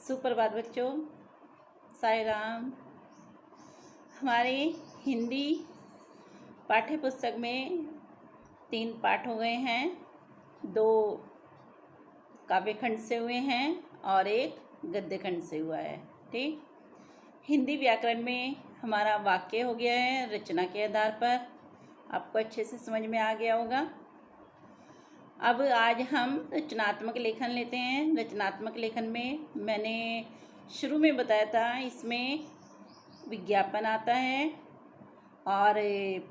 सुप्रभात बच्चों, साई राम। हमारे हिंदी पाठ्य पुस्तक में 3 पाठ हो गए हैं, 2 काव्यखंड से हुए हैं और 1 गद्यखंड से हुआ है। ठीक, हिंदी व्याकरण में हमारा वाक्य हो गया है रचना के आधार पर, आपको अच्छे से समझ में आ गया होगा। अब आज हम रचनात्मक लेखन लेते हैं। रचनात्मक लेखन में मैंने शुरू में बताया था, इसमें विज्ञापन आता है और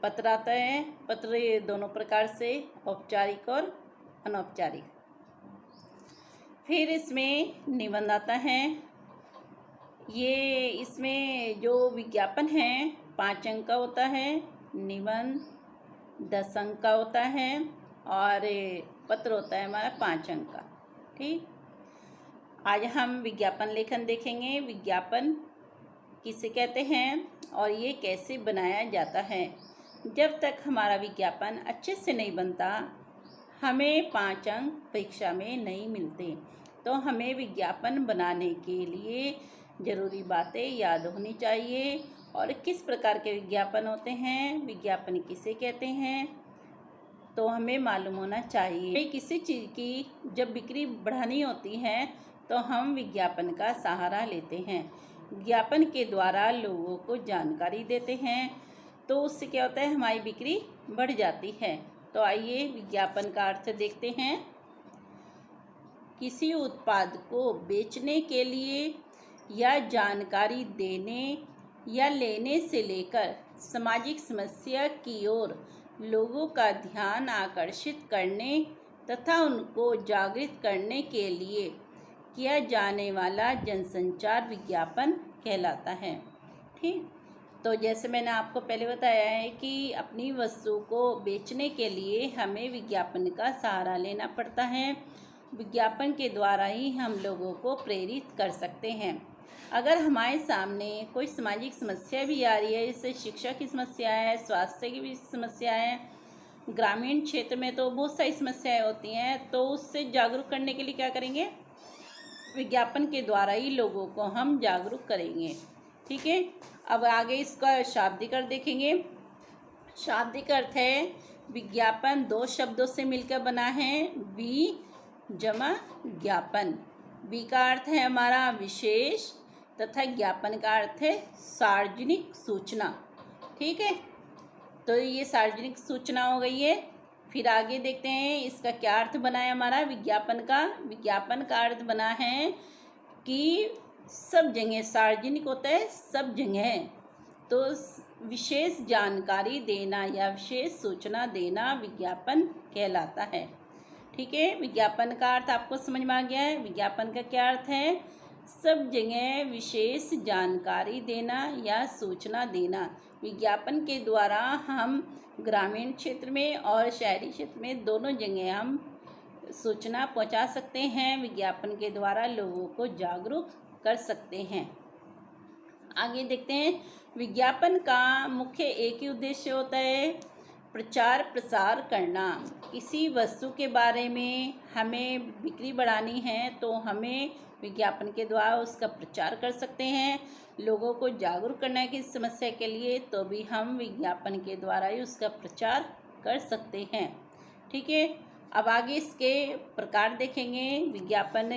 पत्र आता है। पत्र दोनों प्रकार से, औपचारिक और अनौपचारिक। फिर इसमें निबंध आता है। ये इसमें जो विज्ञापन है 5 अंक का होता है, निबंध 10 अंक का होता है और पत्र होता है हमारा 5 अंक का। ठीक, आज हम विज्ञापन लेखन देखेंगे। विज्ञापन किसे कहते हैं और ये कैसे बनाया जाता है। जब तक हमारा विज्ञापन अच्छे से नहीं बनता, हमें 5 अंक परीक्षा में नहीं मिलते। तो हमें विज्ञापन बनाने के लिए ज़रूरी बातें याद होनी चाहिए और किस प्रकार के विज्ञापन होते हैं, विज्ञापन किसे कहते हैं, तो हमें मालूम होना चाहिए। किसी चीज़ की जब बिक्री बढ़ानी होती है तो हम विज्ञापन का सहारा लेते हैं। विज्ञापन के द्वारा लोगों को जानकारी देते हैं, तो उससे क्या होता है, हमारी बिक्री बढ़ जाती है। तो आइए विज्ञापन का अर्थ देखते हैं। किसी उत्पाद को बेचने के लिए या जानकारी देने या लेने से लेकर सामाजिक समस्या की ओर लोगों का ध्यान आकर्षित करने तथा उनको जागृत करने के लिए किया जाने वाला जनसंचार विज्ञापन कहलाता है। ठीक, तो जैसे मैंने आपको पहले बताया है कि अपनी वस्तु को बेचने के लिए हमें विज्ञापन का सहारा लेना पड़ता है। विज्ञापन के द्वारा ही हम लोगों को प्रेरित कर सकते हैं। अगर हमारे सामने कोई सामाजिक समस्या भी आ रही है, जैसे शिक्षा की समस्या है, स्वास्थ्य की भी समस्या है, ग्रामीण क्षेत्र में तो बहुत सारी समस्याएं होती हैं, तो उससे जागरूक करने के लिए क्या करेंगे, विज्ञापन के द्वारा ही लोगों को हम जागरूक करेंगे। ठीक है, अब आगे इसका शाब्दिक अर्थ देखेंगे। शाब्दिक अर्थ है विज्ञापन 2 शब्दों से मिलकर बना है, वि जमा ज्ञापन। वि का अर्थ है हमारा विशेष तथा ज्ञापन का अर्थ है सार्वजनिक सूचना। ठीक है, तो ये सार्वजनिक सूचना हो गई है। फिर आगे देखते हैं इसका क्या अर्थ बना है हमारा विज्ञापन का। विज्ञापन का अर्थ बना है कि सब जगह, सार्वजनिक होता है सब जगह, तो विशेष जानकारी देना या विशेष सूचना देना विज्ञापन कहलाता है। ठीक है, विज्ञापन का अर्थ आपको समझ में आ गया है। विज्ञापन का क्या अर्थ है, सब जगह विशेष जानकारी देना या सूचना देना। विज्ञापन के द्वारा हम ग्रामीण क्षेत्र में और शहरी क्षेत्र में दोनों जगह हम सूचना पहुंचा सकते हैं। विज्ञापन के द्वारा लोगों को जागरूक कर सकते हैं। आगे देखते हैं, विज्ञापन का मुख्य एक ही उद्देश्य होता है, प्रचार प्रसार करना। किसी वस्तु के बारे में हमें बिक्री बढ़ानी है तो हमें विज्ञापन के द्वारा उसका प्रचार कर सकते हैं। लोगों को जागरूक करना है किसी समस्या के लिए, तो भी हम विज्ञापन के द्वारा ही उसका प्रचार कर सकते हैं। ठीक है, अब आगे इसके प्रकार देखेंगे। विज्ञापन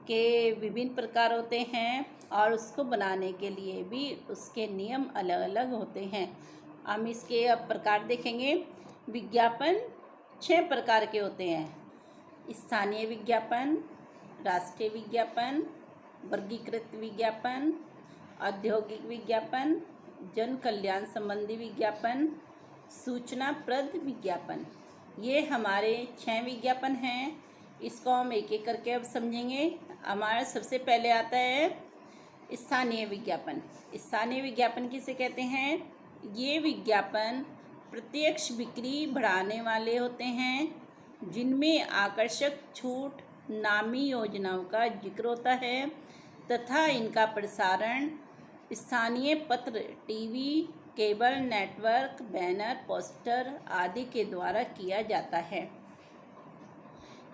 के विभिन्न प्रकार होते हैं और उसको बनाने के लिए भी उसके नियम अलग अलग होते हैं। हम इसके अब प्रकार देखेंगे। विज्ञापन 6 प्रकार के होते हैं, स्थानीय विज्ञापन, राष्ट्रीय विज्ञापन, वर्गीकृत विज्ञापन, औद्योगिक विज्ञापन, जन कल्याण संबंधी विज्ञापन, सूचनाप्रद विज्ञापन। ये हमारे 6 विज्ञापन हैं। इसको हम एक एक करके अब समझेंगे। हमारा सबसे पहले आता है स्थानीय विज्ञापन। स्थानीय विज्ञापन किसे कहते हैं, ये विज्ञापन प्रत्यक्ष बिक्री बढ़ाने वाले होते हैं, जिनमें आकर्षक छूट, नामी योजनाओं का जिक्र होता है तथा इनका प्रसारण स्थानीय पत्र, TV, cable network, banner, poster आदि के द्वारा किया जाता है।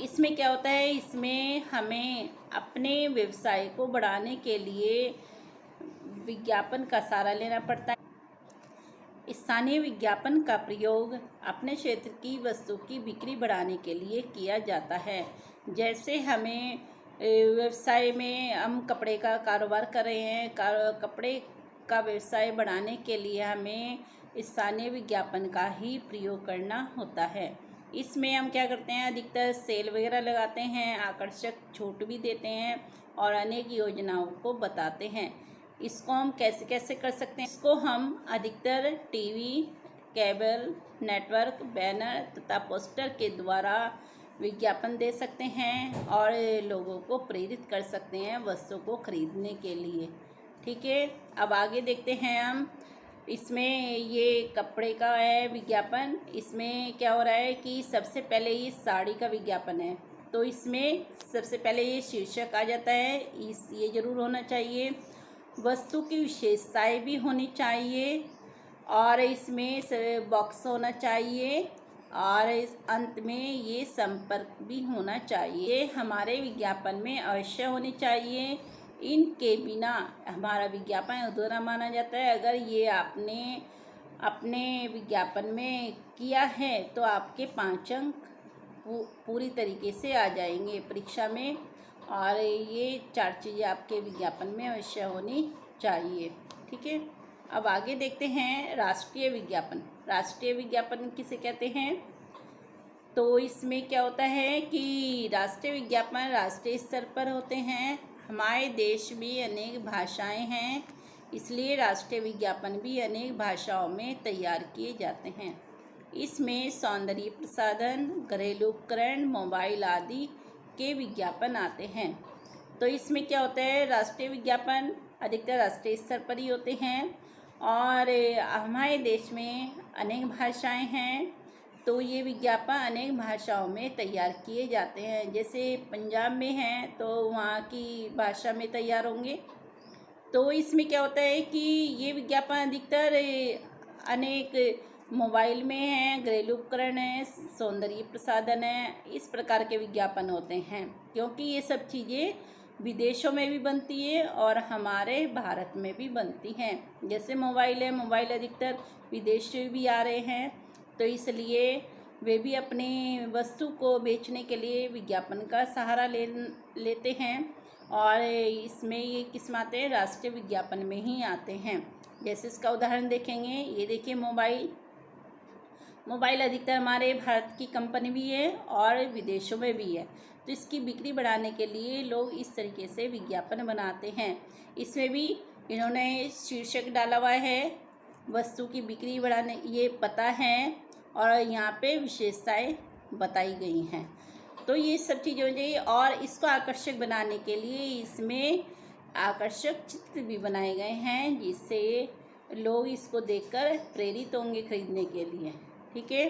इसमें क्या होता है, इसमें हमें अपने व्यवसाय को बढ़ाने के लिए विज्ञापन का सहारा लेना पड़ता है। स्थानीय विज्ञापन का प्रयोग अपने क्षेत्र की वस्तु की बिक्री बढ़ाने के लिए किया जाता है। जैसे हमें व्यवसाय में हम कपड़े का कारोबार कर रहे हैं, कपड़े का व्यवसाय बढ़ाने के लिए हमें स्थानीय विज्ञापन का ही प्रयोग करना होता है। इसमें हम क्या करते हैं, अधिकतर सेल वगैरह लगाते हैं, आकर्षक छूट भी देते हैं और अनेक योजनाओं को बताते हैं। इसको हम कैसे कैसे कर सकते हैं, इसको हम अधिकतर टीवी, केबल नेटवर्क, बैनर तथा पोस्टर के द्वारा विज्ञापन दे सकते हैं और लोगों को प्रेरित कर सकते हैं वस्तु को खरीदने के लिए। ठीक है, अब आगे देखते हैं हम। इसमें ये कपड़े का है विज्ञापन। इसमें क्या हो रहा है कि सबसे पहले ये साड़ी का विज्ञापन है, तो इसमें सबसे पहले ये शीर्षक आ जाता है, ये ज़रूर होना चाहिए। वस्तु की विशेषताएं भी होनी चाहिए और इसमें बॉक्स होना चाहिए और इस अंत में ये संपर्क भी होना चाहिए। हमारे विज्ञापन में अवश्य होनी चाहिए। इनके बिना हमारा विज्ञापन अधूरा माना जाता है। अगर ये आपने अपने विज्ञापन में किया है तो आपके 5 अंक पूरी तरीके से आ जाएंगे परीक्षा में। और ये 4 चीज़ें आपके विज्ञापन में अवश्य होनी चाहिए। ठीक है, अब आगे देखते हैं राष्ट्रीय विज्ञापन। राष्ट्रीय विज्ञापन किसे कहते हैं, तो इसमें क्या होता है कि राष्ट्रीय विज्ञापन राष्ट्रीय स्तर पर होते हैं। हमारे देश में अनेक भाषाएं हैं, इसलिए राष्ट्रीय विज्ञापन भी अनेक भाषाओं में तैयार किए जाते हैं। इसमें सौंदर्य प्रसाधन, घरेलू उपकरण, मोबाइल आदि के विज्ञापन आते हैं। तो इसमें क्या होता है, राष्ट्रीय विज्ञापन अधिकतर राष्ट्रीय स्तर पर ही होते हैं और हमारे देश में अनेक भाषाएं हैं, तो ये विज्ञापन अनेक भाषाओं में तैयार किए जाते हैं। जैसे पंजाब में हैं तो वहाँ की भाषा में तैयार होंगे। तो इसमें क्या होता है कि ये विज्ञापन अधिकतर अनेक मोबाइल में हैं, घरेलू उपकरण है, सौंदर्य प्रसाधन है, इस प्रकार के विज्ञापन होते हैं। क्योंकि ये सब चीज़ें विदेशों में भी बनती है और हमारे भारत में भी बनती हैं। जैसे मोबाइल है, मोबाइल अधिकतर विदेश से भी आ रहे हैं, तो इसलिए वे भी अपनी वस्तु को बेचने के लिए विज्ञापन का सहारा लेते हैं और इसमें ये किस्म आते हैं, राष्ट्रीय विज्ञापन में ही आते हैं। जैसे इसका उदाहरण देखेंगे, ये देखिए मोबाइल अधिकतर हमारे भारत की कंपनी भी है और विदेशों में भी है, तो इसकी बिक्री बढ़ाने के लिए लोग इस तरीके से विज्ञापन बनाते हैं। इसमें भी इन्होंने शीर्षक डाला हुआ है, वस्तु की बिक्री बढ़ाने, ये पता है और यहाँ पे विशेषताएं बताई गई हैं। तो ये सब चीज़ें हो जाएगी और इसको आकर्षक बनाने के लिए इसमें आकर्षक चित्र भी बनाए गए हैं, जिससे लोग इसको देखकर प्रेरित होंगे खरीदने के लिए। ठीक है,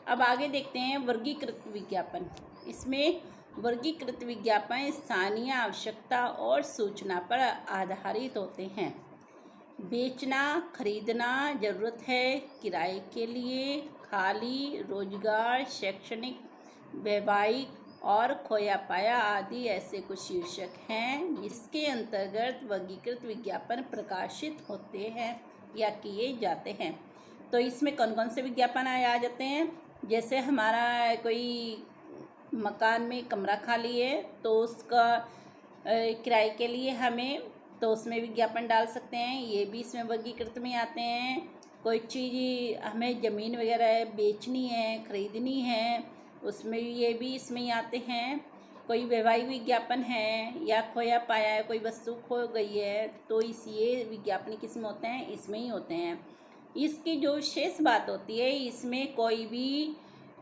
अब आगे देखते हैं वर्गीकृत विज्ञापन। इसमें वर्गीकृत विज्ञापन स्थानीय आवश्यकता और सूचना पर आधारित होते हैं। बेचना, खरीदना, ज़रूरत है, किराए के लिए, खाली, रोजगार, शैक्षणिक, वैवाहिक और खोया पाया आदि ऐसे कुछ शीर्षक हैं जिसके अंतर्गत वर्गीकृत विज्ञापन प्रकाशित होते हैं या किए जाते हैं। तो इसमें कौन कौन से विज्ञापन आ जाते हैं, जैसे हमारा कोई मकान में कमरा खाली है तो उसका किराए के लिए हमें, तो उसमें विज्ञापन डाल सकते हैं, ये भी इसमें वर्गीकृत में आते हैं। कोई चीज़ हमें ज़मीन वगैरह बेचनी है, खरीदनी है, उसमें ये भी इसमें ही आते हैं। कोई वैवाहिक विज्ञापन है या खोया पाया है, कोई वस्तु खो गई है, तो ये विज्ञापन किसमें होते हैं, इसमें ही होते हैं। इसकी जो विशेष बात होती है, इसमें कोई भी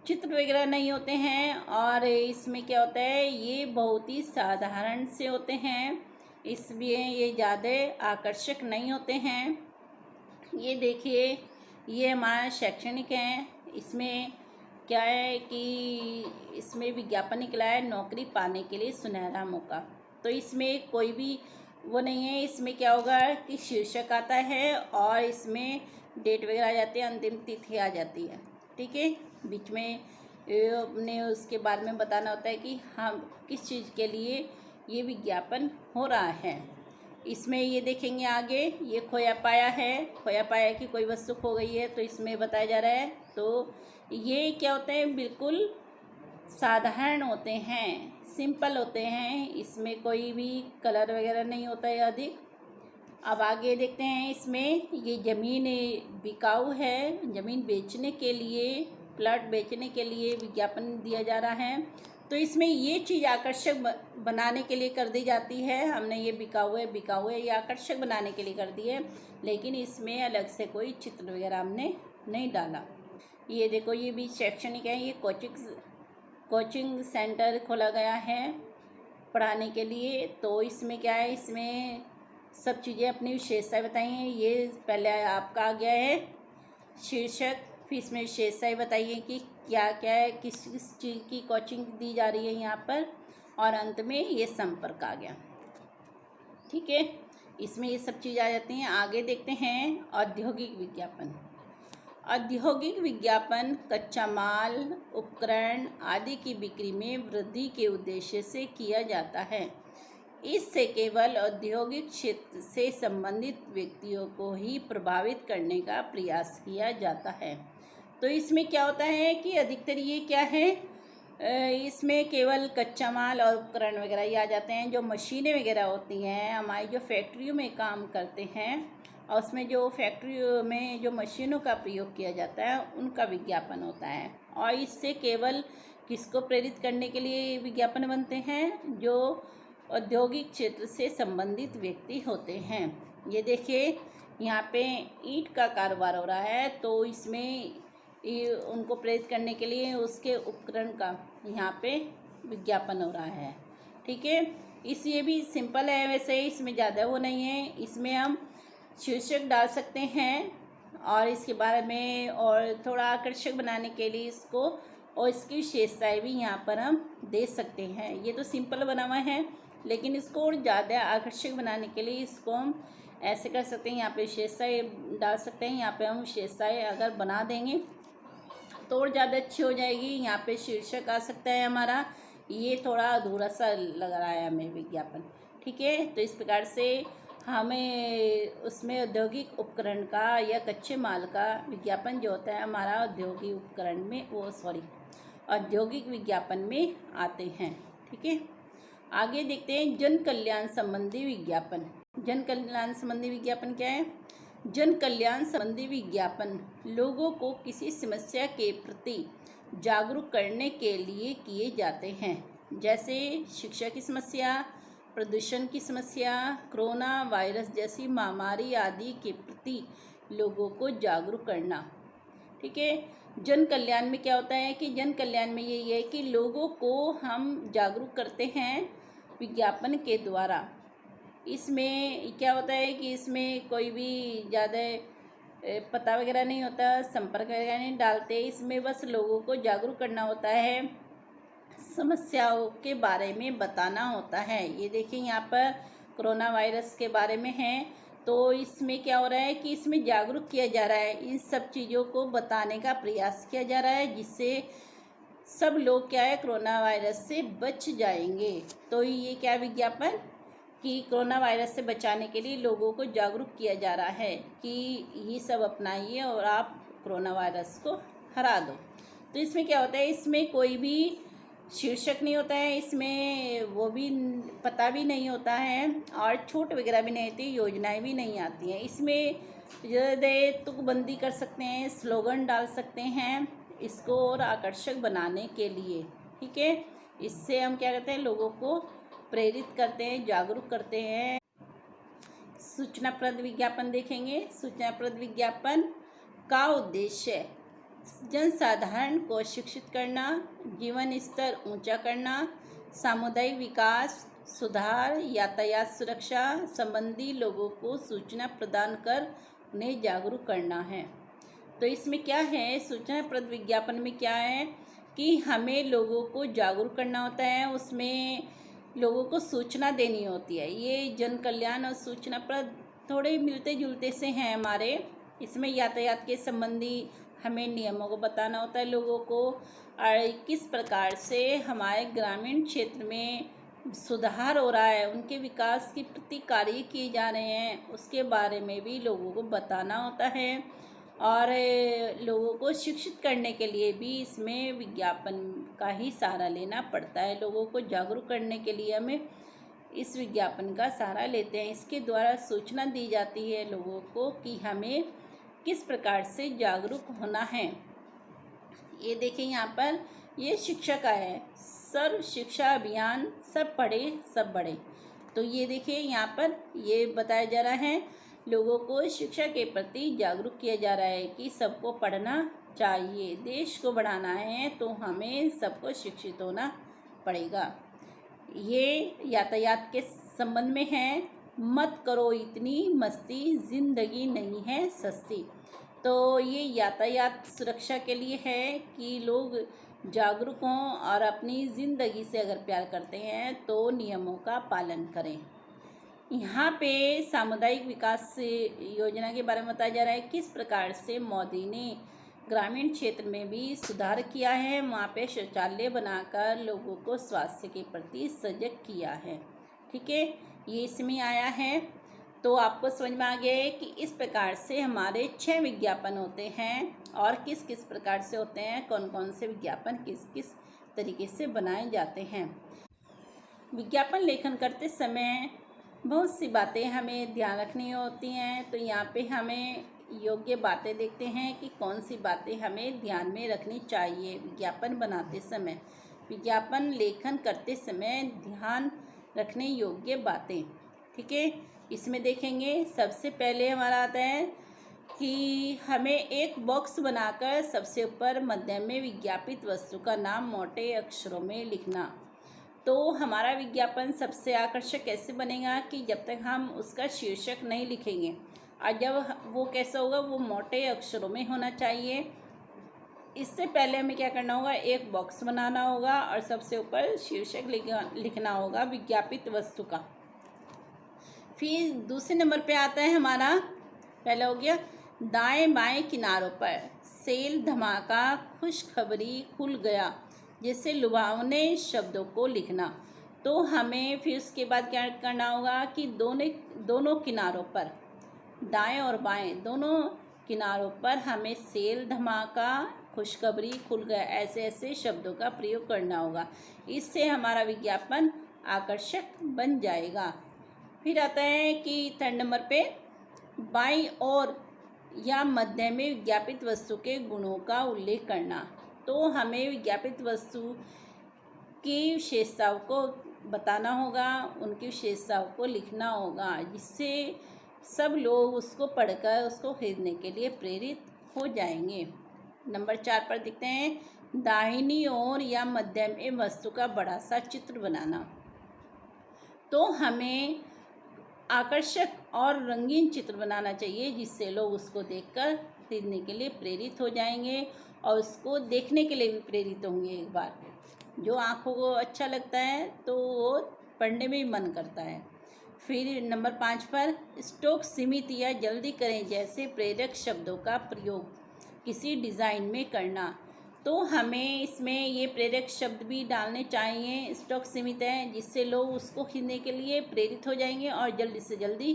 चित्र वगैरह नहीं होते हैं और इसमें क्या होता है, ये बहुत ही साधारण से होते हैं, इसलिए ये ज़्यादा आकर्षक नहीं होते हैं। ये देखिए, ये हमारा शैक्षणिक है। इसमें क्या है कि इसमें विज्ञापन निकला है, नौकरी पाने के लिए सुनहरा मौका। तो इसमें कोई भी वो नहीं है, इसमें क्या होगा कि शीर्षक आता है और इसमें डेट वगैरह आ जाती है, अंतिम तिथि आ जाती है। ठीक है, बीच में अपने उसके बारे में बताना होता है कि हम किस चीज़ के लिए ये विज्ञापन हो रहा है। इसमें ये देखेंगे आगे, ये खोया पाया है, खोया पाया की कोई वस्तु खो गई है तो इसमें बताया जा रहा है। तो ये क्या होते हैं, बिल्कुल साधारण होते हैं, सिंपल होते हैं, इसमें कोई भी कलर वगैरह नहीं होता है अधिक। अब आगे देखते हैं, इसमें ये ज़मीन बिकाऊ है, ज़मीन बेचने के लिए, प्लॉट बेचने के लिए विज्ञापन दिया जा रहा है। तो इसमें ये चीज़ आकर्षक बनाने के लिए कर दी जाती है। हमने ये बिकाऊ है ये आकर्षक बनाने के लिए कर दी है, लेकिन इसमें अलग से कोई चित्र वगैरह हमने नहीं डाला। ये देखो, ये भी शैक्षणिक है, ये कोचिंग सेंटर खोला गया है पढ़ाने के लिए। तो इसमें क्या है, इसमें सब चीज़ें अपनी विशेषताएँ बताई हैं। ये पहले आपका आ गया है शीर्षक, फिर इसमें विशेषताएँ बताइए कि क्या क्या है, किस किस चीज़ की कोचिंग दी जा रही है यहाँ पर, और अंत में ये संपर्क आ गया। ठीक है, इसमें ये सब चीज़ आ जाती हैं। आगे देखते हैं औद्योगिक विज्ञापन। औद्योगिक विज्ञापन कच्चा माल, उपकरण आदि की बिक्री में वृद्धि के उद्देश्य से किया जाता है। इससे केवल औद्योगिक क्षेत्र से संबंधित व्यक्तियों को ही प्रभावित करने का प्रयास किया जाता है। तो इसमें क्या होता है कि अधिकतर ये क्या है, इसमें केवल कच्चा माल और उपकरण वगैरह ही आ जाते हैं। जो मशीनें वगैरह होती हैं हमारी, जो फैक्ट्रियों में काम करते हैं, और उसमें जो फैक्ट्रियों में जो मशीनों का प्रयोग किया जाता है उनका विज्ञापन होता है। और इससे केवल किसको प्रेरित करने के लिए विज्ञापन बनते हैं, जो औद्योगिक क्षेत्र से संबंधित व्यक्ति होते हैं। ये देखिए, यहाँ पे ईंट का कारोबार हो रहा है, तो इसमें उनको प्रेरित करने के लिए उसके उपकरण का यहाँ पे विज्ञापन हो रहा है। ठीक है, ये भी सिंपल है, वैसे इसमें ज़्यादा वो नहीं है। इसमें हम शीर्षक डाल सकते हैं और इसके बारे में और थोड़ा आकर्षक बनाने के लिए इसको, और इसकी विशेषताएँ भी यहाँ पर हम दे सकते हैं। ये तो सिंपल बना हुआ है, लेकिन इसको और ज़्यादा आकर्षक बनाने के लिए इसको हम ऐसे कर सकते हैं, यहाँ पे विशेषताएँ डाल सकते हैं। यहाँ पे हम विशेषताएँ अगर बना देंगे तो और ज़्यादा अच्छी हो जाएगी। यहाँ पे शीर्षक आ सकता है हमारा, ये थोड़ा अधूरा सा लग रहा है हमें विज्ञापन। ठीक है, तो इस प्रकार से हमें उसमें औद्योगिक उपकरण का या कच्चे माल का विज्ञापन जो होता है हमारा औद्योगिक उपकरण में, औद्योगिक विज्ञापन में आते हैं। ठीक है, आगे देखते हैं जन कल्याण संबंधी विज्ञापन। जन कल्याण संबंधी विज्ञापन क्या है? जन कल्याण संबंधी विज्ञापन लोगों को किसी समस्या के प्रति जागरूक करने के लिए किए जाते हैं, जैसे शिक्षा की समस्या, प्रदूषण की समस्या, कोरोना वायरस जैसी महामारी आदि के प्रति लोगों को जागरूक करना। ठीक है, जन कल्याण में क्या होता है कि जन कल्याण में यही है कि लोगों को हम जागरूक करते हैं विज्ञापन के द्वारा। इसमें क्या होता है कि इसमें कोई भी ज़्यादा पता वगैरह नहीं होता, संपर्क वगैरह नहीं डालते, इसमें बस लोगों को जागरूक करना होता है, समस्याओं के बारे में बताना होता है। ये देखिए, यहाँ पर कोरोना वायरस के बारे में है, तो इसमें क्या हो रहा है कि इसमें जागरूक किया जा रहा है, इन सब चीज़ों को बताने का प्रयास किया जा रहा है, जिससे सब लोग क्या है, कोरोना वायरस से बच जाएंगे। तो ये क्या विज्ञापन कि कोरोना वायरस से बचाने के लिए लोगों को जागरूक किया जा रहा है कि ये सब अपनाइए और आप कोरोना वायरस को हरा दो। तो इसमें क्या होता है, इसमें कोई भी शीर्षक नहीं होता है, इसमें वो भी पता भी नहीं होता है, और छूट वगैरह भी नहीं होती, योजनाएं भी नहीं आती हैं। इसमें तुकबंदी कर सकते हैं, स्लोगन डाल सकते हैं इसको और आकर्षक बनाने के लिए। ठीक है, इससे हम क्या करते हैं, लोगों को प्रेरित करते हैं, जागरूक करते हैं। सूचनाप्रद विज्ञापन देखेंगे। सूचनाप्रद विज्ञापन का उद्देश्य जनसाधारण को शिक्षित करना, जीवन स्तर ऊंचा करना, सामुदायिक विकास, सुधार, यातायात सुरक्षा संबंधी लोगों को सूचना प्रदान कर उन्हें जागरूक करना है। तो इसमें क्या है, सूचनाप्रद विज्ञापन में क्या है कि हमें लोगों को जागरूक करना होता है, उसमें लोगों को सूचना देनी होती है। ये जन कल्याण और सूचनाप्रद थोड़े मिलते जुलते से हैं हमारे। इसमें यातायात के संबंधी हमें नियमों को बताना होता है लोगों को, और किस प्रकार से हमारे ग्रामीण क्षेत्र में सुधार हो रहा है, उनके विकास के प्रति कार्य किए जा रहे हैं, उसके बारे में भी लोगों को बताना होता है। और लोगों को शिक्षित करने के लिए भी इसमें विज्ञापन का ही सहारा लेना पड़ता है। लोगों को जागरूक करने के लिए हमें इस विज्ञापन का सहारा लेते हैं। इसके द्वारा सूचना दी जाती है लोगों को कि हमें किस प्रकार से जागरूक होना है। ये देखें यहाँ पर, ये शिक्षा का है, सर्व शिक्षा अभियान, सब पढ़े सब बढ़े। तो ये देखिए यहाँ पर ये बताया जा रहा है, लोगों को शिक्षा के प्रति जागरूक किया जा रहा है कि सबको पढ़ना चाहिए। देश को बढ़ाना है तो हमें सबको शिक्षित होना पड़ेगा। ये यातायात के संबंध में है, मत करो इतनी मस्ती, जिंदगी नहीं है सस्ती। तो ये यातायात सुरक्षा के लिए है कि लोग जागरूक हों और अपनी ज़िंदगी से अगर प्यार करते हैं तो नियमों का पालन करें। यहाँ पे सामुदायिक विकास योजना के बारे में बताया जा रहा है, किस प्रकार से मोदी ने ग्रामीण क्षेत्र में भी सुधार किया है। वहाँ पे शौचालय बनाकर लोगों को स्वास्थ्य के प्रति सजग किया है। ठीक है, ये इसमें आया है। तो आपको समझ में आ गया है कि इस प्रकार से हमारे 6 विज्ञापन होते हैं और किस किस प्रकार से होते हैं, कौन कौन से विज्ञापन किस किस तरीके से बनाए जाते हैं। विज्ञापन लेखन करते समय बहुत सी बातें हमें ध्यान रखनी होती हैं। तो यहाँ पे हमें योग्य बातें देखते हैं कि कौन सी बातें हमें ध्यान में रखनी चाहिए विज्ञापन बनाते समय। विज्ञापन लेखन करते समय ध्यान रखने योग्य बातें, ठीक है, इसमें देखेंगे। सबसे पहले हमारा आता है कि हमें एक बॉक्स बनाकर सबसे ऊपर मध्य में विज्ञापित वस्तु का नाम मोटे अक्षरों में लिखना। तो हमारा विज्ञापन सबसे आकर्षक कैसे बनेगा कि जब तक हम उसका शीर्षक नहीं लिखेंगे, और जब वो कैसा होगा, वो मोटे अक्षरों में होना चाहिए। इससे पहले हमें क्या करना होगा, एक बॉक्स बनाना होगा और सबसे ऊपर शीर्षक लिखना होगा विज्ञापित वस्तु का। फिर दूसरे नंबर पे आता है हमारा, पहला हो गया दाएं बाएं किनारों पर सेल, धमाका, खुशखबरी, खुल गया जैसे लुभावने शब्दों को लिखना। तो हमें फिर उसके बाद क्या करना होगा कि दोनों किनारों पर, दाएं और बाएं दोनों किनारों पर हमें सेल, धमाका, खुशखबरी, खुल गया ऐसे ऐसे शब्दों का प्रयोग करना होगा। इससे हमारा विज्ञापन आकर्षक बन जाएगा। फिर आता है कि 3 नंबर पे बाईं ओर या मध्य में विज्ञापित वस्तु के गुणों का उल्लेख करना। तो हमें विज्ञापित वस्तु की विशेषताओं को बताना होगा, उनकी विशेषताओं को लिखना होगा, जिससे सब लोग उसको पढ़कर उसको खरीदने के लिए प्रेरित हो जाएंगे। नंबर 4 पर देखते हैं, दाहिनी ओर या मध्य में वस्तु का बड़ा सा चित्र बनाना। तो हमें आकर्षक और रंगीन चित्र बनाना चाहिए, जिससे लोग उसको देखकर खरीदने के लिए प्रेरित हो जाएंगे और उसको देखने के लिए भी प्रेरित होंगे। एक बार जो आँखों को अच्छा लगता है तो वो पढ़ने में भी मन करता है। फिर नंबर 5 पर स्टॉक सीमित या जल्दी करें जैसे प्रेरक शब्दों का प्रयोग किसी डिज़ाइन में करना। तो हमें इसमें ये प्रेरक शब्द भी डालने चाहिए। स्टॉक सीमित है, जिससे लोग उसको खरीदने के लिए प्रेरित हो जाएंगे और जल्दी से जल्दी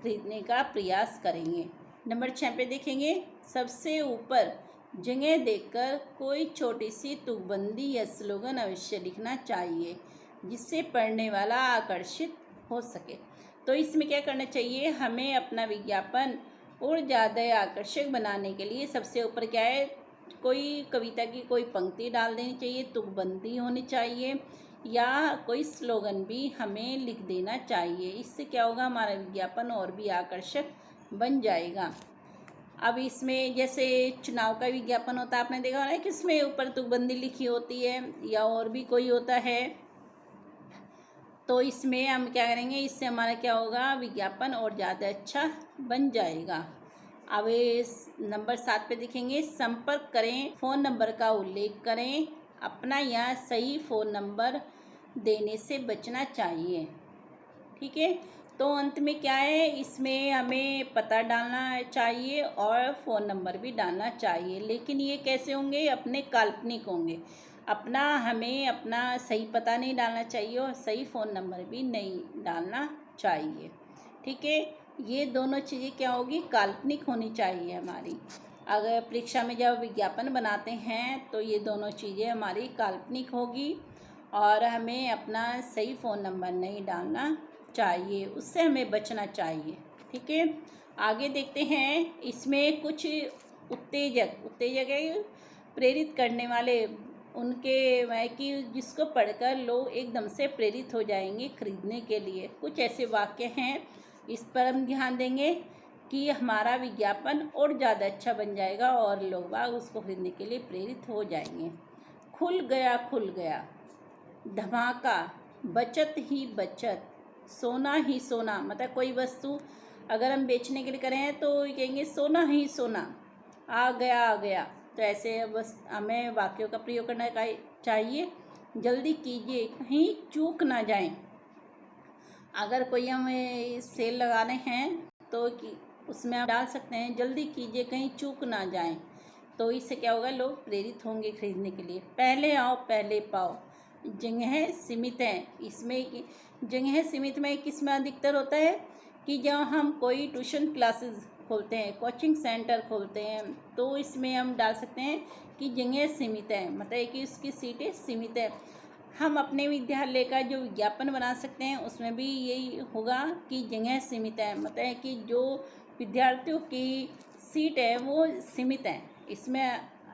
खरीदने का प्रयास करेंगे। नंबर 6 पे देखेंगे, सबसे ऊपर जगह देखकर कोई छोटी सी तुकबंदी या स्लोगन अवश्य लिखना चाहिए, जिससे पढ़ने वाला आकर्षित हो सके। तो इसमें क्या करना चाहिए, हमें अपना विज्ञापन और ज़्यादा आकर्षक बनाने के लिए सबसे ऊपर क्या है, कोई कविता की कोई पंक्ति डाल देनी चाहिए, तुकबंदी होनी चाहिए, या कोई स्लोगन भी हमें लिख देना चाहिए। इससे क्या होगा, हमारा विज्ञापन और भी आकर्षक बन जाएगा। अब इसमें जैसे चुनाव का विज्ञापन होता है, आपने देखा होगा कि इसमें ऊपर तुकबंदी लिखी होती है या और भी कोई होता है। तो इसमें हम क्या करेंगे, इससे हमारा क्या होगा, विज्ञापन और ज़्यादा अच्छा बन जाएगा। अब इस नंबर 7 पे देखेंगे, संपर्क करें, फ़ोन नंबर का उल्लेख करें, अपना या सही फ़ोन नंबर देने से बचना चाहिए। ठीक है, तो अंत में क्या है, इसमें हमें पता डालना चाहिए और फ़ोन नंबर भी डालना चाहिए, लेकिन ये कैसे होंगे, अपने काल्पनिक होंगे। हमें अपना सही पता नहीं डालना चाहिए और सही फ़ोन नंबर भी नहीं डालना चाहिए। ठीक है, ये दोनों चीज़ें क्या होगी, काल्पनिक होनी चाहिए हमारी। अगर परीक्षा में जब विज्ञापन बनाते हैं तो ये दोनों चीज़ें हमारी काल्पनिक होगी और हमें अपना सही फ़ोन नंबर नहीं डालना चाहिए, उससे हमें बचना चाहिए। ठीक है, आगे देखते हैं। इसमें कुछ उत्तेजक है, प्रेरित करने वाले, उनके है कि जिसको पढ़कर लोग एकदम से प्रेरित हो जाएंगे खरीदने के लिए। कुछ ऐसे वाक्य हैं, इस पर हम ध्यान देंगे कि हमारा विज्ञापन और ज़्यादा अच्छा बन जाएगा और लोग बाग उसको खरीदने के लिए प्रेरित हो जाएंगे। खुल गया, धमाका, बचत ही बचत, सोना ही सोना। मतलब कोई वस्तु अगर हम बेचने के लिए करें तो कहेंगे सोना ही सोना, आ गया। तो ऐसे बस हमें वाक्यों का प्रयोग करना चाहिए। जल्दी कीजिए, कहीं चूक ना जाएं। अगर कोई हमें सेल लगाने हैं तो उसमें आप डाल सकते हैं जल्दी कीजिए, कहीं चूक ना जाएं। तो इससे क्या होगा, लोग प्रेरित होंगे खरीदने के लिए। पहले आओ पहले पाओ, जगह सीमित है। इसमें जगह सीमित में किस में अधिकतर होता है कि जब हम कोई ट्यूशन क्लासेस खोलते हैं, कोचिंग सेंटर खोलते हैं, तो इसमें हम डाल सकते हैं कि जगह सीमित है, मतलब कि उसकी सीटें सीमित है। हम अपने विद्यालय का जो विज्ञापन बना सकते हैं उसमें भी यही होगा कि जगह सीमित है, मतलब कि जो विद्यार्थियों की सीट है वो सीमित है। इसमें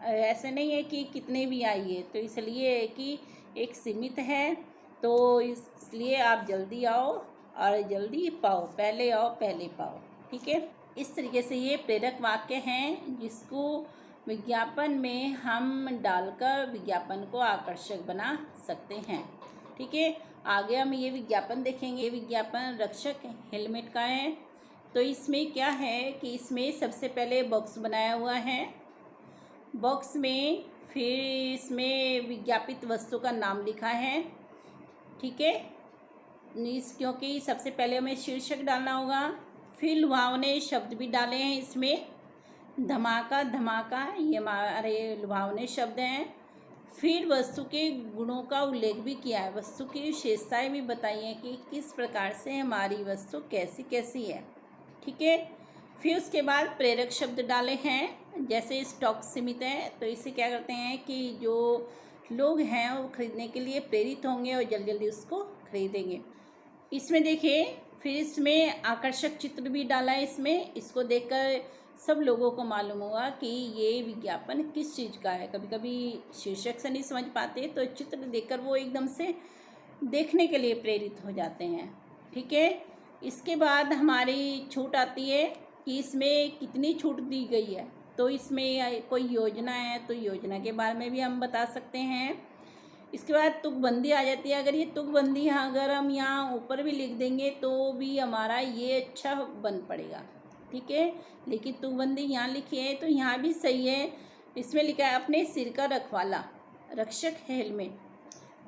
ऐसे नहीं है कि कितने भी आइए, तो इसलिए कि एक सीमित है, तो इसलिए आप जल्दी आओ और जल्दी पाओ, पहले आओ पहले पाओ। ठीक है, इस तरीके से ये प्रेरक वाक्य हैं जिसको विज्ञापन में हम डालकर विज्ञापन को आकर्षक बना सकते हैं। ठीक है, आगे हम ये विज्ञापन देखेंगे। ये विज्ञापन रक्षक हेलमेट का है। तो इसमें क्या है कि इसमें सबसे पहले बॉक्स बनाया हुआ है, बॉक्स में फिर इसमें विज्ञापित वस्तु का नाम लिखा है। ठीक है, क्योंकि सबसे पहले हमें शीर्षक डालना होगा, फिर लुभावने शब्द भी डाले हैं इसमें। धमाका ये हमारे लुभावने शब्द हैं। फिर वस्तु के गुणों का उल्लेख भी किया है, वस्तु की विशेषताएं भी बताई हैं कि किस प्रकार से हमारी वस्तु कैसी है। ठीक है, फिर उसके बाद प्रेरक शब्द डाले हैं, जैसे स्टॉक सीमित है, तो इसे क्या करते हैं कि जो लोग हैं वो खरीदने के लिए प्रेरित होंगे और जल्दी जल्दी उसको खरीदेंगे। इसमें देखिए, फिर इसमें आकर्षक चित्र भी डाला है इसमें। इसको देखकर सब लोगों को मालूम होगा कि ये विज्ञापन किस चीज़ का है। कभी कभी शीर्षक से नहीं समझ पाते तो चित्र देखकर वो एकदम से देखने के लिए प्रेरित हो जाते हैं। ठीक है, इसके बाद हमारी छूट आती है कि इसमें कितनी छूट दी गई है। तो इसमें कोई योजना है तो योजना के बारे में भी हम बता सकते हैं। इसके बाद तुकबंदी आ जाती है। अगर ये तुकबंदी अगर हम यहाँ ऊपर भी लिख देंगे तो भी हमारा ये अच्छा बन पड़ेगा। ठीक है, लेकिन तुकबंदी यहाँ लिखी है तो यहाँ भी सही है। इसमें लिखा है अपने सिर का रखवाला, रक्षक हेलमेट।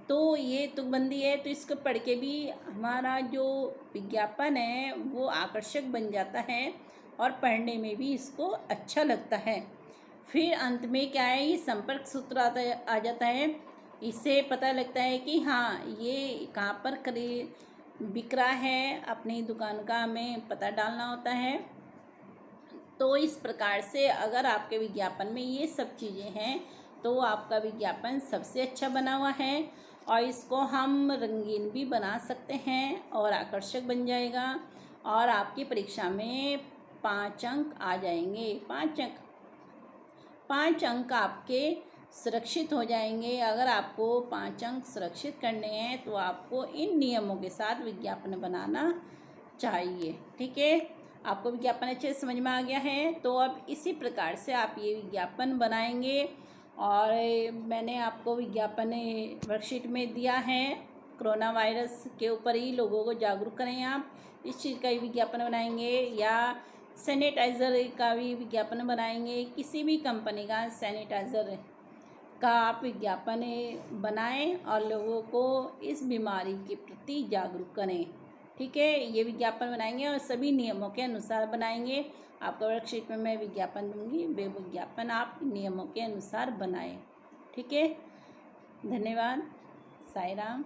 तो ये तुकबंदी है, तो इसको पढ़ के भी हमारा जो विज्ञापन है वो आकर्षक बन जाता है और पढ़ने में भी इसको अच्छा लगता है। फिर अंत में क्या है, ये संपर्क सूत्र आ जाता है। इससे पता लगता है कि हाँ ये कहाँ पर बिक रहा है, अपनी दुकान का हमें पता डालना होता है। तो इस प्रकार से अगर आपके विज्ञापन में ये सब चीज़ें हैं तो आपका विज्ञापन सबसे अच्छा बना हुआ है और इसको हम रंगीन भी बना सकते हैं और आकर्षक बन जाएगा और आपकी परीक्षा में 5 अंक आ जाएंगे। 5 अंक आपके सुरक्षित हो जाएंगे। अगर आपको 5 अंक सुरक्षित करने हैं तो आपको इन नियमों के साथ विज्ञापन बनाना चाहिए। ठीक है, आपको विज्ञापन अच्छे से समझ में आ गया है, तो अब इसी प्रकार से आप ये विज्ञापन बनाएंगे। और मैंने आपको विज्ञापन वर्कशीट में दिया है, कोरोना वायरस के ऊपर ही लोगों को जागरूक करें। आप इस चीज़ का ही विज्ञापन बनाएंगे या सैनिटाइज़र का भी विज्ञापन बनाएंगे, किसी भी कंपनी का सैनिटाइज़र का आप विज्ञापन बनाएं और लोगों को इस बीमारी के प्रति जागरूक करें। ठीक है, ये विज्ञापन बनाएंगे और सभी नियमों के अनुसार बनाएंगे। आपको वर्कशीट में मैं विज्ञापन दूंगी, वे विज्ञापन आप नियमों के अनुसार बनाएं। ठीक है, धन्यवाद। साईं राम।